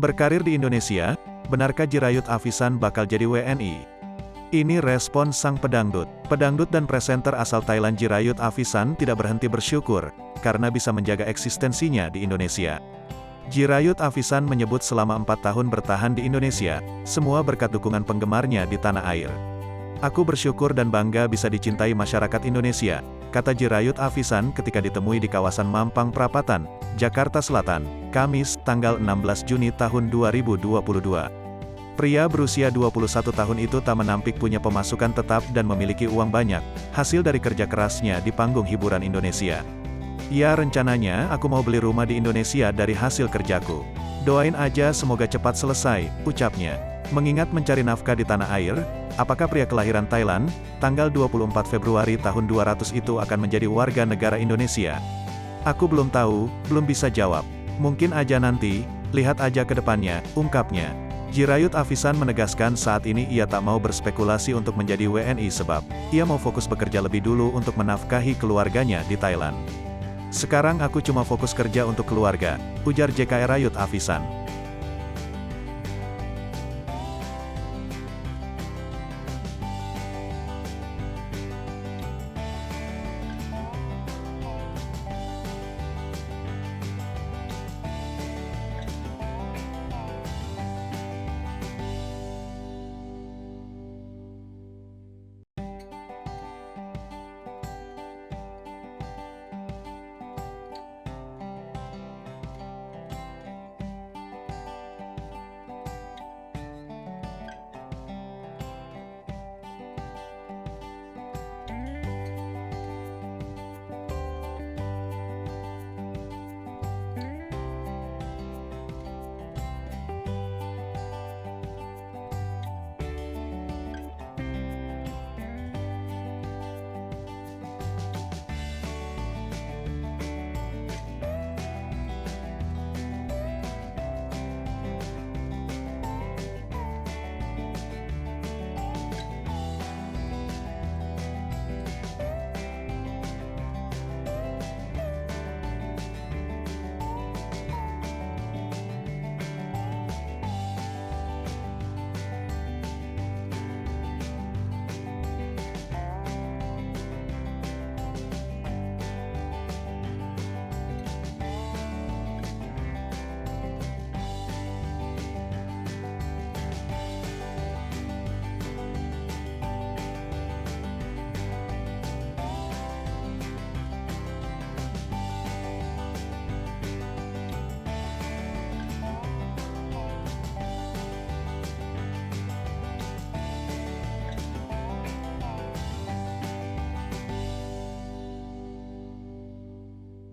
Berkarir di Indonesia, benarkah Jirayut Avisan bakal jadi WNI? Ini respon sang pedangdut. Pedangdut dan presenter asal Thailand Jirayut Avisan tidak berhenti bersyukur, karena bisa menjaga eksistensinya di Indonesia. Jirayut Avisan menyebut selama 4 tahun bertahan di Indonesia, semua berkat dukungan penggemarnya di tanah air. Aku bersyukur dan bangga bisa dicintai masyarakat Indonesia, kata Jirayut Avisan ketika ditemui di kawasan Mampang Perapatan, Jakarta Selatan, Kamis, tanggal 16 Juni tahun 2022. Pria berusia 21 tahun itu tak menampik punya pemasukan tetap dan memiliki uang banyak, hasil dari kerja kerasnya di panggung hiburan Indonesia. Ya, rencananya aku mau beli rumah di Indonesia dari hasil kerjaku. Doain aja semoga cepat selesai, ucapnya. Mengingat mencari nafkah di tanah air, apakah pria kelahiran Thailand, tanggal 24 Februari tahun 200 itu akan menjadi warga negara Indonesia? Aku belum tahu, belum bisa jawab. Mungkin aja nanti, lihat aja ke depannya, ungkapnya. Jirayut Avisan menegaskan saat ini ia tak mau berspekulasi untuk menjadi WNI sebab, ia mau fokus bekerja lebih dulu untuk menafkahi keluarganya di Thailand. Sekarang aku cuma fokus kerja untuk keluarga, ujar JKR Jirayut Avisan.